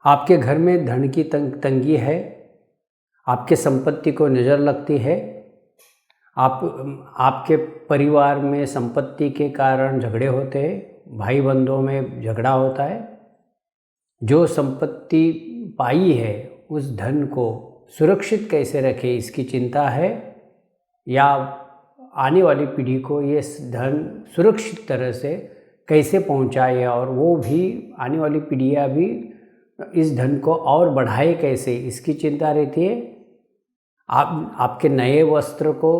आपके घर में धन की तंगी है, आपके संपत्ति को नज़र लगती है, आपके परिवार में संपत्ति के कारण झगड़े होते हैं, भाई बंधुओं में झगड़ा होता है। जो संपत्ति पाई है उस धन को सुरक्षित कैसे रखें इसकी चिंता है, या आने वाली पीढ़ी को ये धन सुरक्षित तरह से कैसे पहुंचाए और वो भी आने वाली पीढ़ियाँ भी इस धन को और बढ़ाए कैसे, इसकी चिंता रहती है। आपके नए वस्त्र को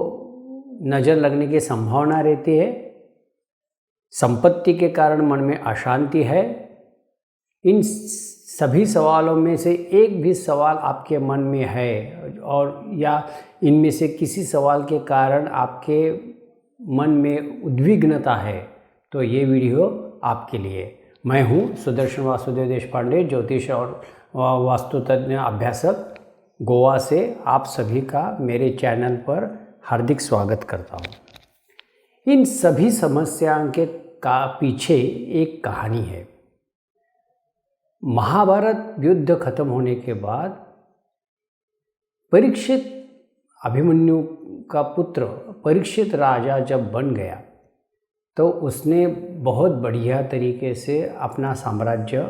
नज़र लगने की संभावना रहती है। संपत्ति के कारण मन में अशांति है। इन सभी सवालों में से एक भी सवाल आपके मन में है और या इनमें से किसी सवाल के कारण आपके मन में उद्विग्नता है, तो ये वीडियो आपके लिए। मैं हूँ सुदर्शन वासुदेव देशपांडे, ज्योतिष और वास्तुतज्ञ अभ्यासक, गोवा से। आप सभी का मेरे चैनल पर हार्दिक स्वागत करता हूँ। इन सभी समस्याओं के पीछे एक कहानी है। महाभारत युद्ध खत्म होने के बाद परीक्षित, अभिमन्यु का पुत्र परीक्षित राजा जब बन गया तो उसने बहुत बढ़िया तरीके से अपना साम्राज्य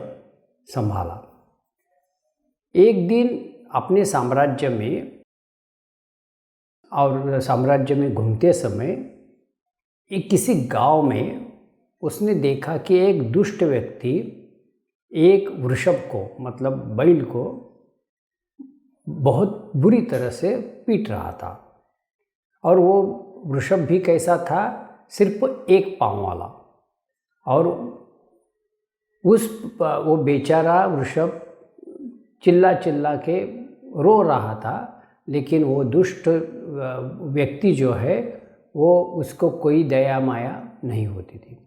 संभाला। एक दिन अपने साम्राज्य में घूमते समय किसी गांव में उसने देखा कि एक दुष्ट व्यक्ति एक वृषभ को, मतलब बैल को, बहुत बुरी तरह से पीट रहा था। और वो वृषभ भी कैसा था, सिर्फ एक पाँव वाला। और वो बेचारा वृषभ चिल्ला चिल्ला के रो रहा था, लेकिन वो दुष्ट व्यक्ति जो है वो उसको कोई दया माया नहीं होती थी।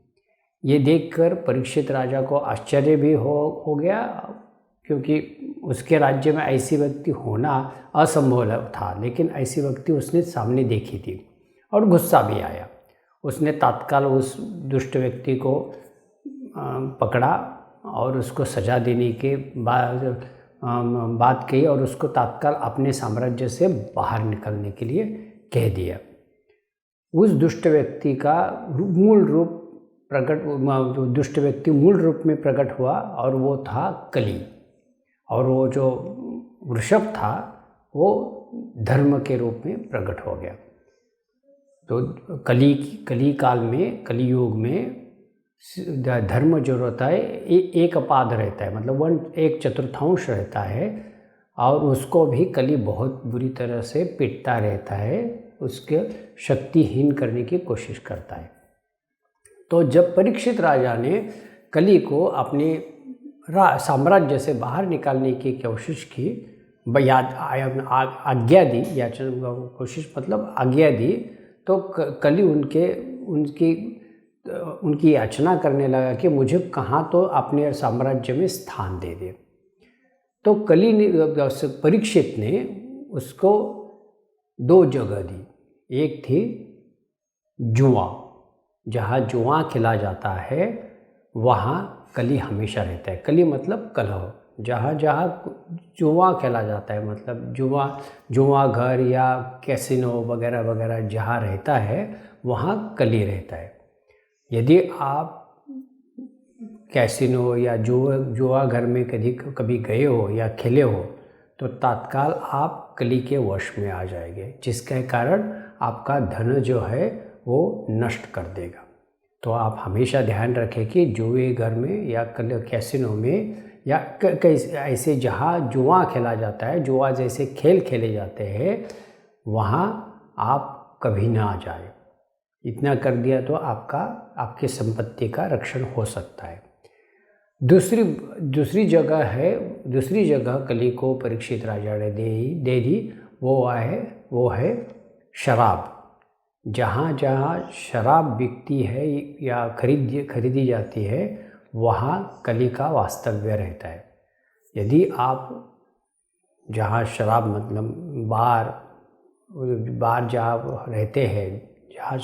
ये देखकर परीक्षित राजा को आश्चर्य भी हो गया, क्योंकि उसके राज्य में ऐसी व्यक्ति होना असंभव था, लेकिन ऐसी व्यक्ति उसने सामने देखी थी और गुस्सा भी आया। उसने तत्काल उस दुष्ट व्यक्ति को पकड़ा और उसको सजा देने के बाद बात कही और उसको तत्काल अपने साम्राज्य से बाहर निकलने के लिए कह दिया। उस दुष्ट व्यक्ति का मूल रूप में प्रकट हुआ और वो था कली। और वो जो वृषभ था वो धर्म के रूप में प्रकट हो गया। तो कली काल में, कलियुग में धर्म जो रहता है एक अपाद रहता है, मतलब 1/4 रहता है, और उसको भी कली बहुत बुरी तरह से पीटता रहता है, उसके शक्तिहीन करने की कोशिश करता है। तो जब परीक्षित राजा ने कली को अपने साम्राज्य से बाहर निकालने की कोशिश की, आज्ञा दी, कोशिश मतलब आज्ञा दी, तो कली उनकी याचना करने लगा कि मुझे कहाँ तो अपने साम्राज्य में स्थान दे दे। तो कली ने, परीक्षित ने उसको 2 जगह दी। एक थी जुआ, जहाँ जुआ खेला जाता है वहाँ कली हमेशा रहता है। कली मतलब कलह, जहाँ जुआ खेला जाता है, मतलब जुआ घर या कैसीनो वगैरह वगैरह जहाँ रहता है वहाँ कली रहता है। यदि आप कैसीनो या जुआ घर में कभी गए हो या खेले हो तो तत्काल आप कली के वश में आ जाएंगे, जिसके कारण आपका धन जो है वो नष्ट कर देगा। तो आप हमेशा ध्यान रखें कि जुए घर में या कैसीनो में या ऐसे जहाँ जुआ खेला जाता है, जुआ जैसे खेल खेले जाते हैं, वहाँ आप कभी ना आ जाए। इतना कर दिया तो आपके संपत्ति का रक्षण हो सकता है। दूसरी जगह कली को परीक्षित राजा ने दे दी, वो है शराब। जहाँ शराब बिकती है या खरीदी जाती है वहाँ कली का वास्तव्य रहता है। यदि आप जहाँ शराब, मतलब बार जहाँ रहते हैं, जहाँ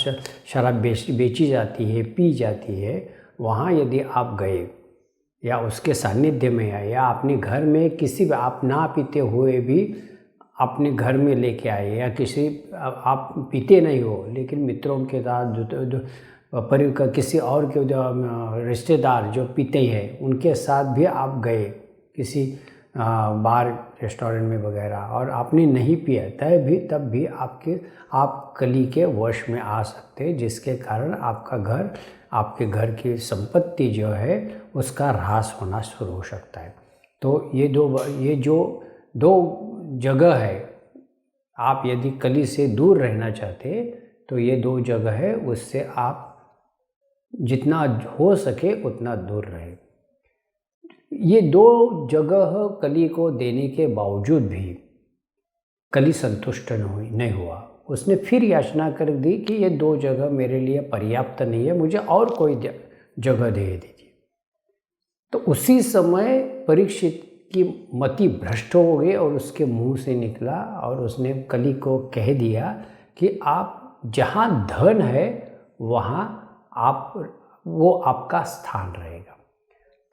शराब बेची जाती है, पी जाती है, वहाँ यदि आप गए, या उसके सानिध्य में आए, या अपने घर में किसी आप ना पीते हुए भी अपने घर में लेके आए, या किसी आप पीते नहीं हो लेकिन मित्रों के साथ किसी और के जो रिश्तेदार जो पीते हैं उनके साथ भी आप गए किसी बार रेस्टोरेंट में वगैरह, और आपने नहीं पिया तब भी आप कली के वश में आ सकते हैं, जिसके कारण आपके घर की संपत्ति जो है उसका ह्रास होना शुरू हो सकता है। तो ये जो दो जगह है, आप यदि कली से दूर रहना चाहते तो ये दो जगह है, उससे आप जितना हो सके उतना दूर रहे। ये दो जगह कली को देने के बावजूद भी कली संतुष्ट नहीं हुआ। उसने फिर याचना कर दी कि ये दो जगह मेरे लिए पर्याप्त नहीं है, मुझे और कोई जगह दे दीजिए। तो उसी समय परीक्षित की मति भ्रष्ट हो गई और उसके मुंह से निकला और उसने कली को कह दिया कि आप जहाँ धन है वहाँ वो आपका स्थान रहेगा।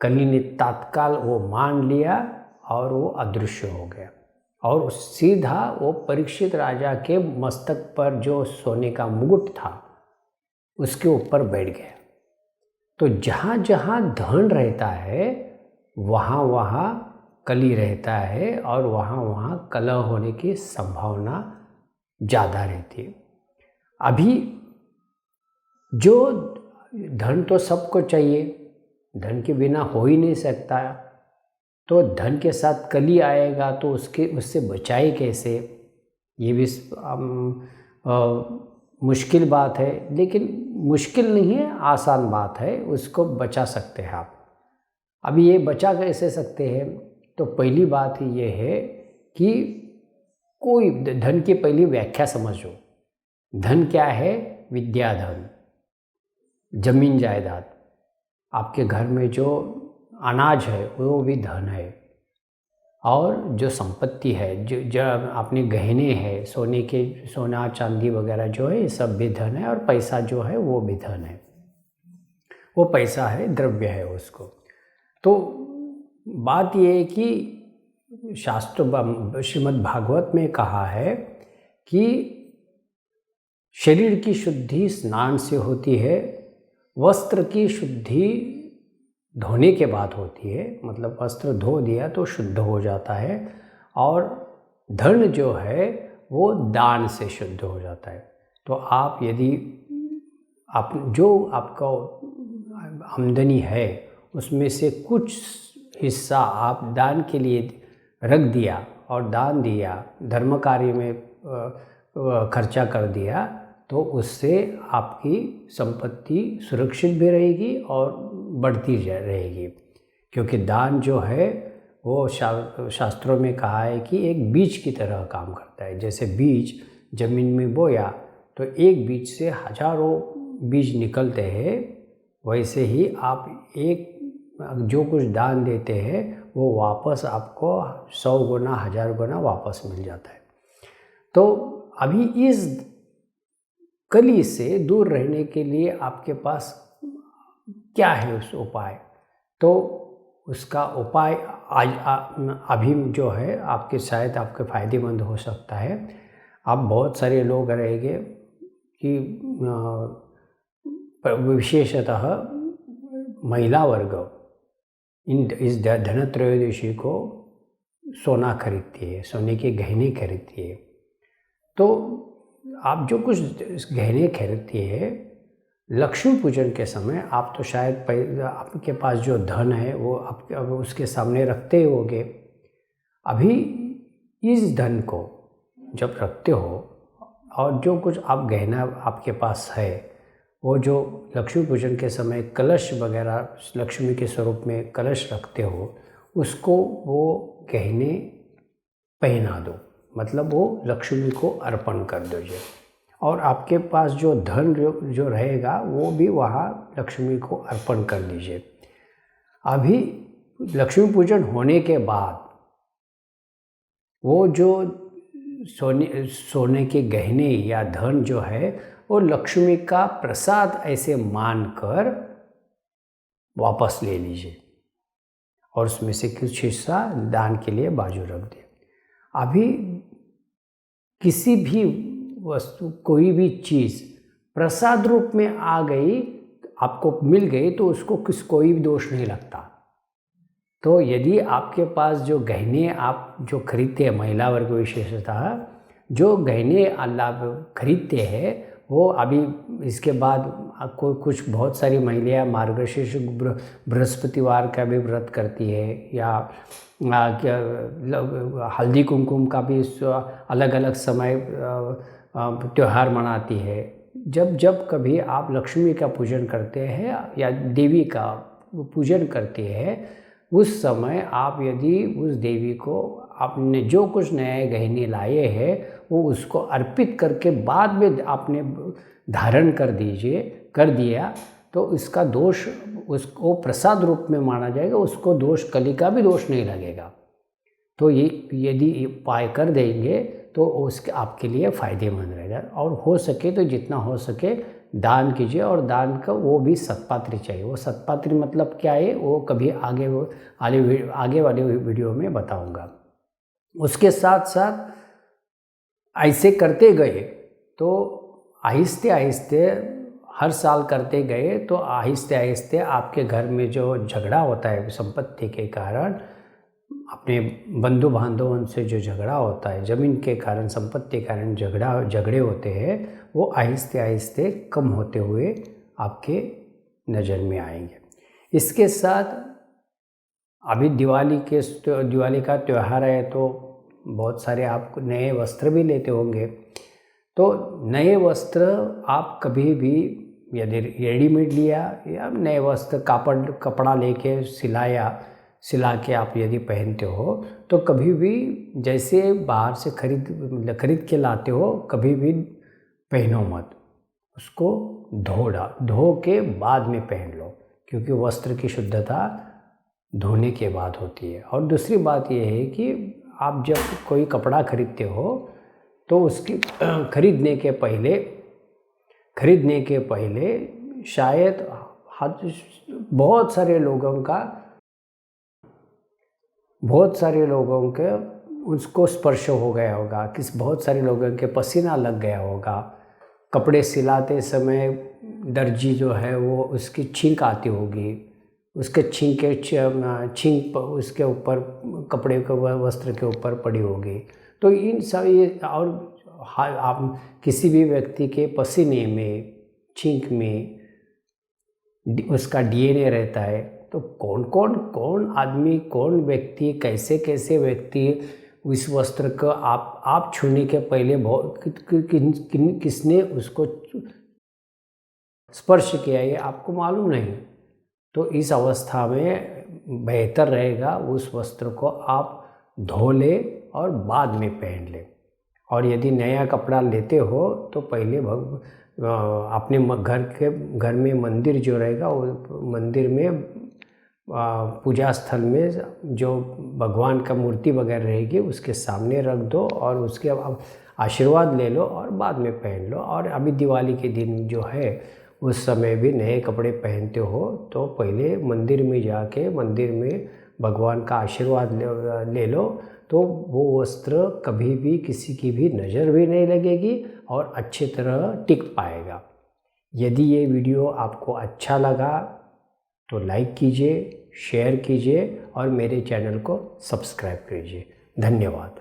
कली ने तत्काल वो मान लिया और वो अदृश्य हो गया और सीधा वो परीक्षित राजा के मस्तक पर जो सोने का मुकुट था उसके ऊपर बैठ गया। तो जहाँ जहाँ धन रहता है वहाँ वहाँ कली रहता है और वहाँ वहाँ कलह होने की संभावना ज़्यादा रहती है। अभी जो धन तो सबको चाहिए, धन के बिना हो ही नहीं सकता, तो धन के साथ कली आएगा तो उससे बचाए कैसे, ये भी मुश्किल बात है। लेकिन मुश्किल नहीं है, आसान बात है, उसको बचा सकते हैं आप। अभी ये बचा कैसे सकते हैं? तो पहली बात ही ये है कि कोई धन की पहली व्याख्या समझो। धन क्या है? विद्या धन, जमीन जायदाद, आपके घर में जो अनाज है वो भी धन है, और जो संपत्ति है, जो अपने गहने हैं, सोना चांदी वगैरह जो है, ये सब भी धन है, और पैसा जो है वो भी धन है। वो पैसा है, द्रव्य है उसको। तो बात ये है कि श्रीमद् भागवत में कहा है कि शरीर की शुद्धि स्नान से होती है, वस्त्र की शुद्धि धोने के बाद होती है, मतलब वस्त्र धो दिया तो शुद्ध हो जाता है, और धन जो है वो दान से शुद्ध हो जाता है। तो आप यदि जो आपका आमदनी है उसमें से कुछ हिस्सा आप दान के लिए रख दिया और दान दिया, धर्म कार्य में खर्चा कर दिया, तो उससे आपकी संपत्ति सुरक्षित भी रहेगी और बढ़ती रहेगी। क्योंकि दान जो है वो शास्त्रों में कहा है कि एक बीज की तरह काम करता है। जैसे बीज जमीन में बोया तो एक बीज से हजारों बीज निकलते हैं, वैसे ही आप जो कुछ दान देते हैं वो वापस आपको 100 गुना 1000 गुना वापस मिल जाता है। तो अभी इस कली से दूर रहने के लिए आपके पास क्या है उस उपाय? तो उसका उपाय अभी जो है आपके शायद आपके फ़ायदेमंद हो सकता है। आप बहुत सारे लोग रहेंगे कि विशेषतः महिला वर्ग इस धनत्रयोदशी को सोना खरीदती है, सोने के गहने खरीदती है। तो आप जो कुछ गहने खरीदती है लक्ष्मी पूजन के समय, आप तो शायद आपके पास जो धन है वो आप उसके सामने रखते होंगे। अभी इस धन को जब रखते हो और जो कुछ आप गहना आपके पास है, वो जो लक्ष्मी पूजन के समय कलश वगैरह लक्ष्मी के स्वरूप में कलश रखते हो, उसको वो गहने पहना दो, मतलब वो लक्ष्मी को अर्पण कर दीजिए। और आपके पास जो धन जो रहेगा वो भी वहाँ लक्ष्मी को अर्पण कर दीजिए। अभी लक्ष्मी पूजन होने के बाद वो जो सोने के गहने या धन जो है वो लक्ष्मी का प्रसाद ऐसे मानकर वापस ले लीजिए। और उसमें से कुछ हिस्सा दान के लिए बाजू रख दिया। अभी किसी भी वस्तु, कोई भी चीज़ प्रसाद रूप में आ गई, आपको मिल गई, तो उसको कोई भी दोष नहीं लगता। तो यदि आपके पास जो गहने आप जो खरीदते हैं, महिला वर्ग विशेषतः जो गहने आप खरीदते हैं, वो अभी इसके बाद आपको कुछ बहुत सारी महिलाएं मार्गशीर्ष बृहस्पतिवार का भी व्रत करती है, या हल्दी कुमकुम का भी अलग अलग समय त्यौहार मनाती है। जब जब कभी आप लक्ष्मी का पूजन करते हैं या देवी का पूजन करते हैं, उस समय आप यदि उस देवी को आपने जो कुछ नए गहने लाए हैं वो उसको अर्पित करके बाद में आपने धारण कर दिया, तो इसका दोष उसको प्रसाद रूप में माना जाएगा, उसको दोष कली का भी दोष नहीं लगेगा। तो ये यदि उपाय कर देंगे तो उसके आपके लिए फ़ायदेमंद रहेगा। और हो सके तो जितना हो सके दान कीजिए, और दान का वो भी सत्पात्री चाहिए। वो सत्पात्री मतलब क्या है, वो कभी आगे वाले वीडियो में बताऊंगा। उसके साथ साथ ऐसे करते गए तो आहिस्ते आहिस्ते हर साल करते गए तो आहिस्ते आहिस्ते आपके घर में जो झगड़ा होता है संपत्ति के कारण, अपने बंधु बांधवों से जो झगड़ा होता है ज़मीन के कारण, संपत्ति के कारण झगड़े होते हैं, वो आहिस्ते आहिस्ते कम होते हुए आपके नज़र में आएंगे। इसके साथ अभी दिवाली का त्यौहार है, तो बहुत सारे आप नए वस्त्र भी लेते होंगे। तो नए वस्त्र आप कभी भी यदि रेडीमेड लिया या नए वस्त्र कपड़ा लेके सिला के आप यदि पहनते हो, तो कभी भी जैसे बाहर से खरीद के लाते हो, कभी भी पहनो मत। उसको धो के बाद में पहन लो, क्योंकि वस्त्र की शुद्धता धोने के बाद होती है। और दूसरी बात यह है कि आप जब कोई कपड़ा खरीदते हो तो उसकी खरीदने के पहले शायद बहुत सारे लोगों के उसको स्पर्श हो गया होगा, बहुत सारे लोगों के पसीना लग गया होगा। कपड़े सिलाते समय दर्जी जो है वो उसकी छींक आती होगी, उसके छींक उसके ऊपर कपड़े के वस्त्र के ऊपर पड़ी होगी। तो इन सब और आप किसी भी व्यक्ति के पसीने में, छींक में उसका डीएनए रहता है। तो कौन आदमी, कौन व्यक्ति, कैसे व्यक्ति इस वस्त्र को आप छूने के पहले किसने उसको स्पर्श किया ये आपको मालूम नहीं। तो इस अवस्था में बेहतर रहेगा उस वस्त्र को आप धो ले और बाद में पहन ले। और यदि नया कपड़ा लेते हो तो पहले अपने घर में मंदिर जो रहेगा, वो मंदिर में पूजा स्थल में जो भगवान का मूर्ति वगैरह रहेगी उसके सामने रख दो और उसके आशीर्वाद ले लो और बाद में पहन लो। और अभी दिवाली के दिन जो है उस समय भी नए कपड़े पहनते हो तो पहले मंदिर में जाके मंदिर में भगवान का आशीर्वाद ले लो, तो वो वस्त्र कभी भी किसी की भी नज़र भी नहीं लगेगी और अच्छी तरह टिक पाएगा। यदि ये वीडियो आपको अच्छा लगा तो लाइक कीजिए, शेयर कीजिए और मेरे चैनल को सब्सक्राइब कीजिए। धन्यवाद।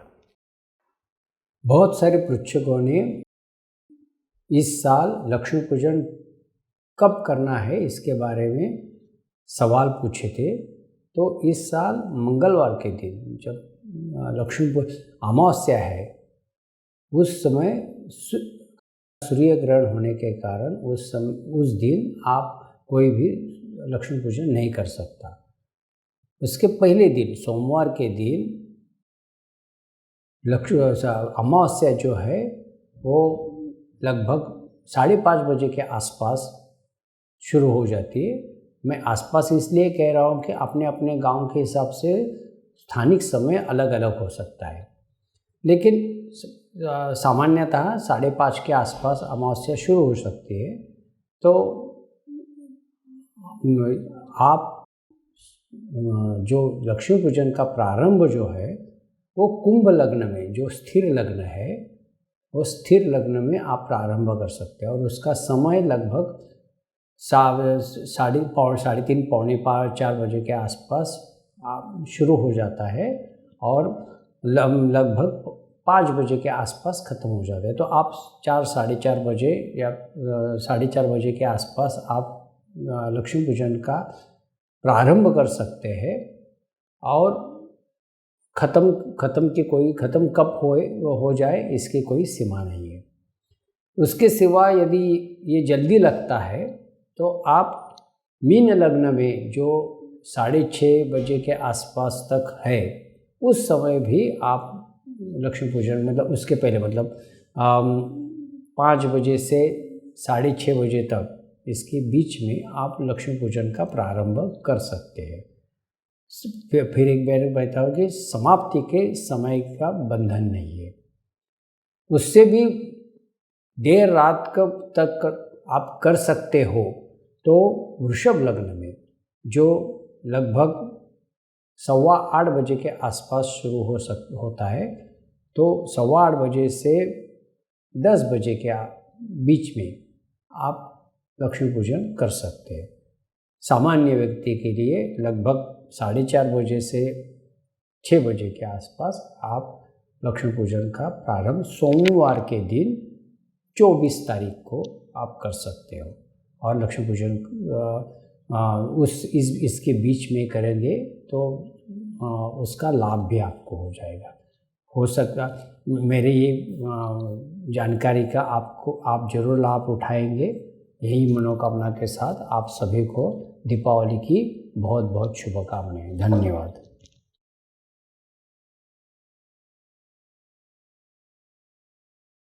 बहुत सारे पृच्छकों ने इस साल लक्ष्मी पूजन कब करना है इसके बारे में सवाल पूछे थे। तो इस साल मंगलवार के दिन जब लक्ष्मी अमावस्या है, उस समय सूर्य ग्रहण होने के कारण उस दिन आप कोई भी लक्ष्मी पूजन नहीं कर सकता। उसके पहले दिन सोमवार के दिन अमावस्या जो है वो लगभग 5:30 बजे के आसपास शुरू हो जाती है। मैं आसपास इसलिए कह रहा हूँ कि अपने अपने गांव के हिसाब से स्थानिक समय अलग अलग हो सकता है, लेकिन सामान्यतः 5:30 के आसपास अमावस्या शुरू हो सकती है। तो आप जो लक्ष्मी पूजन का प्रारंभ जो है वो कुंभ लग्न में, जो स्थिर लग्न है, वो स्थिर लग्न में आप प्रारंभ कर सकते हैं और उसका समय लगभग 3:30 पौने 4 बजे के आसपास शुरू हो जाता है और लगभग 5 बजे के आसपास ख़त्म हो जाता है। तो आप 4-4:30 बजे या 4:30 बजे के आसपास आप लक्ष्मी पूजन का प्रारंभ कर सकते हैं और ख़त्म कब हो जाए इसकी कोई सीमा नहीं है। उसके सिवा यदि ये जल्दी लगता है तो आप मीन लग्न में जो 6:30 बजे के आसपास तक है उस समय भी आप लक्ष्मी पूजन, मतलब उसके पहले, मतलब 5 बजे से 6:30 बजे तक इसके बीच में आप लक्ष्मी पूजन का प्रारंभ कर सकते हैं। फिर एक बार बताओ कि समाप्ति के समय का बंधन नहीं है। उससे भी देर रात तक आप कर सकते हो। तो वृषभ लग्न में जो लगभग 8:15 बजे के आसपास शुरू होता है, तो 8:15 बजे से 10 बजे के बीच में आप लक्ष्मी पूजन कर सकते हैं। सामान्य व्यक्ति के लिए लगभग 4:30 बजे से 6 बजे के आसपास आप लक्ष्मी पूजन का प्रारंभ सोमवार के दिन 24 तारीख को आप कर सकते हो और लक्ष्मी पूजन इसके बीच में करेंगे तो उसका लाभ भी आपको हो जाएगा। हो सकता मेरे ये जानकारी का आप जरूर लाभ उठाएंगे। यही मनोकामना के साथ आप सभी को दीपावली की बहुत बहुत शुभकामनाएं। धन्यवाद।